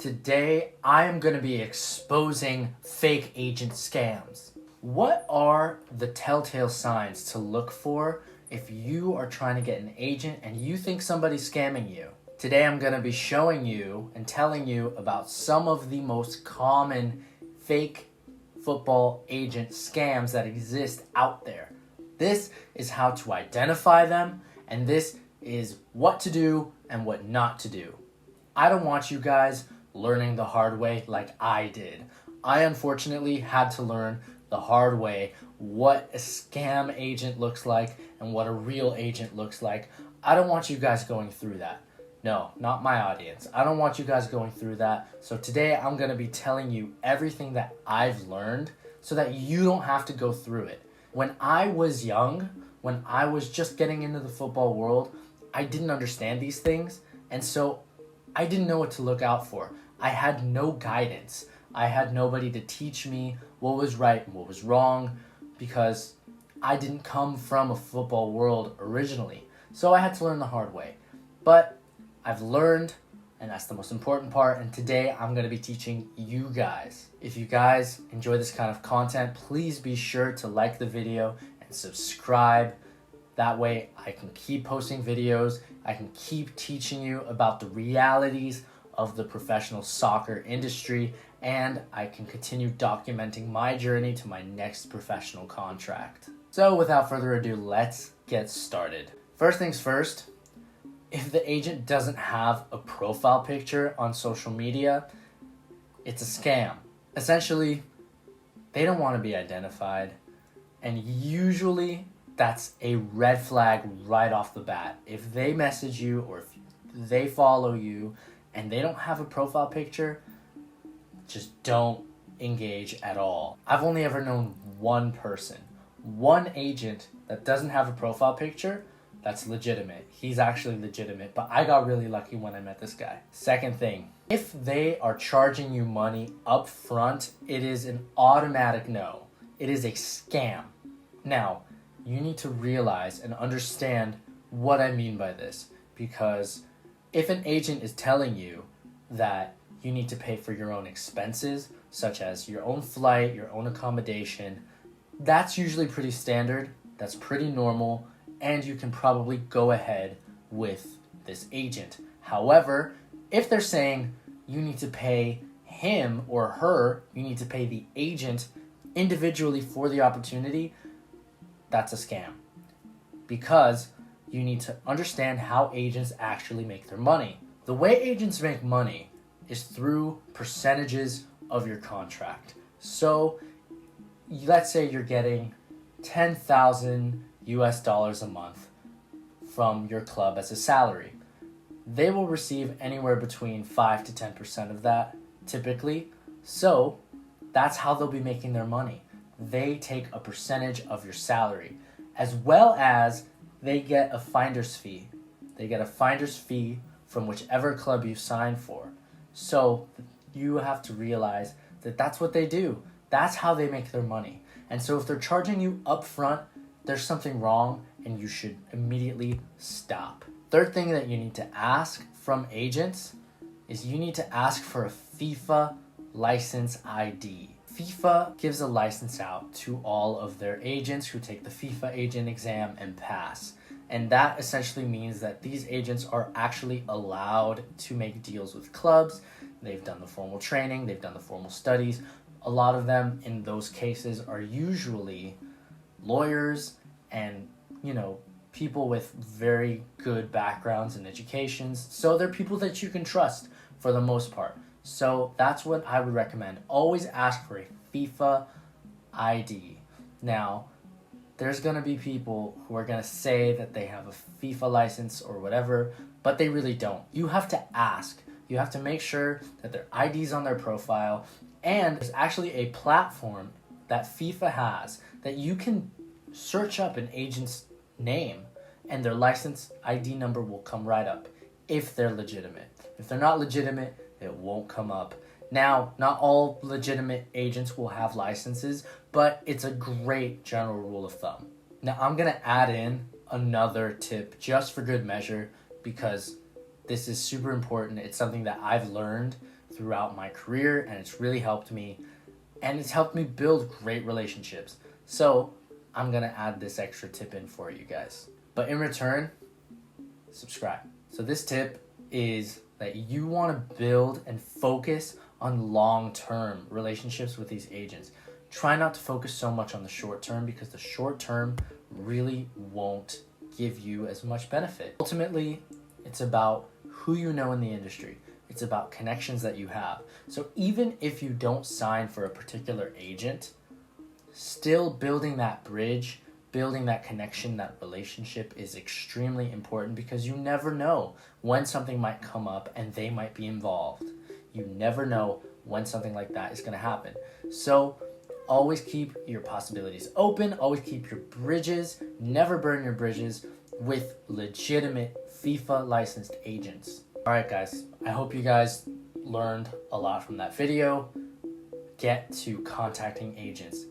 Today, I am going to be exposing fake agent scams. What are the telltale signs to look for if you are trying to get an agent and you think somebody's scamming you? Today, I'm going to be showing you and telling you about some of the most common fake football agent scams that exist out there. This is how to identify them, and this is what to do and what not to do. I don't want you guys learning the hard way like I did. I unfortunately had to learn the hard way what a scam agent looks like and what a real agent looks like. I don't want you guys going through that. No, not my audience. I don't want you guys going through that. So today I'm going to be telling you everything that I've learned so that you don't have to go through it. When I was young, when I was just getting into the football world, I didn't understand these things, and so I didn't know what to look out for. I had no guidance. I had nobody to teach me what was right and what was wrong because I didn't come from a football world originally. So I had to learn the hard way. But I've learned, and that's the most important part, and today I'm going to be teaching you guys. If you guys enjoy this kind of content, please be sure to like the video and subscribe. That way I can keep posting videos, I can keep teaching you about the realities of the professional soccer industry, and I can continue documenting my journey to my next professional contract. So without further ado, let's get started. First things first, if the agent doesn't have a profile picture on social media, it's a scam. Essentially, they don't want to be identified, and usually that's a red flag right off the bat. If they message you or if they follow you and they don't have a profile picture, just don't engage at all. I've only ever known one person, one agent that doesn't have a profile picture that's legitimate. He's actually legitimate, but I got really lucky when I met this guy. Second thing, if they are charging you money up front, it is an automatic no. It is a scam. Now, you need to realize and understand what I mean by this, because if an agent is telling you that you need to pay for your own expenses, such as your own flight, your own accommodation, that's usually pretty standard, that's pretty normal, and you can probably go ahead with this agent. However, if they're saying you need to pay him or her, you need to pay the agent individually for the opportunity, that's a scam. Because you need to understand how agents actually make their money. The way agents make money is through percentages of your contract. So let's say you're getting $10,000 US a month from your club as a salary. They will receive anywhere between 5 to 10% of that typically. So that's how they'll be making their money. They take a percentage of your salary, as well as they get a finder's fee. They get a finder's fee from whichever club you sign for. So you have to realize that that's what they do. That's how they make their money. And so if they're charging you up front, there's something wrong and you should immediately stop. Third thing that you need to ask from agents is you need to ask for a FIFA license ID. FIFA gives a license out to all of their agents who take the FIFA agent exam and pass. And that essentially means that these agents are actually allowed to make deals with clubs. They've done the formal training, they've done the formal studies. A lot of them in those cases are usually lawyers and, people with very good backgrounds and educations. So they're people that you can trust for the most part. So that's what I would recommend. Always ask for a FIFA ID. Now, there's going to be people who are going to say that they have a FIFA license or whatever, but they really don't. You have to ask. You have to make sure that their ID's on their profile, and there's actually a platform that FIFA has that you can search up an agent's name and their license ID number will come right up if they're legitimate. If they're not legitimate, it won't come up. Now, not all legitimate agents will have licenses, but it's a great general rule of thumb. Now, I'm going to add in another tip just for good measure because this is super important. It's something that I've learned throughout my career, and it's really helped me. And it's helped me build great relationships. So I'm going to add this extra tip in for you guys. But in return, subscribe. So this tip is that you want to build and focus on long-term relationships with these agents. Try not to focus so much on the short term, because the short term really won't give you as much benefit. Ultimately, it's about who you know in the industry. It's about connections that you have. So even if you don't sign for a particular agent, still building that bridge, building that connection, that relationship is extremely important, because you never know when something might come up and they might be involved. You never know when something like that is going to happen. So always keep your possibilities open. Always keep your bridges. Never burn your bridges with legitimate FIFA licensed agents. All right, guys. I hope you guys learned a lot from that video. Get to contacting agents.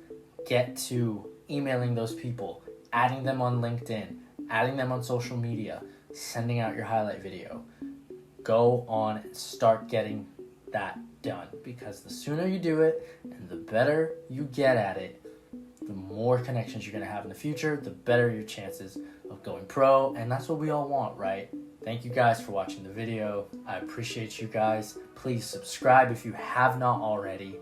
Get to emailing those people, adding them on LinkedIn, adding them on social media, sending out your highlight video. Go on and start getting that done, because the sooner you do it and the better you get at it, the more connections you're going to have in the future, the better your chances of going pro, and that's what we all want, right? Thank you guys for watching the video. I appreciate you guys. Please subscribe if you have not already,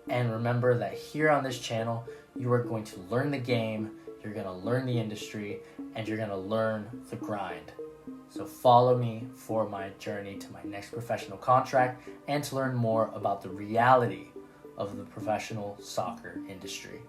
and remember that here on this channel, you are going to learn the game, you're going to learn the industry, and you're going to learn the grind. So follow me for my journey to my next professional contract, and to learn more about the reality of the professional soccer industry.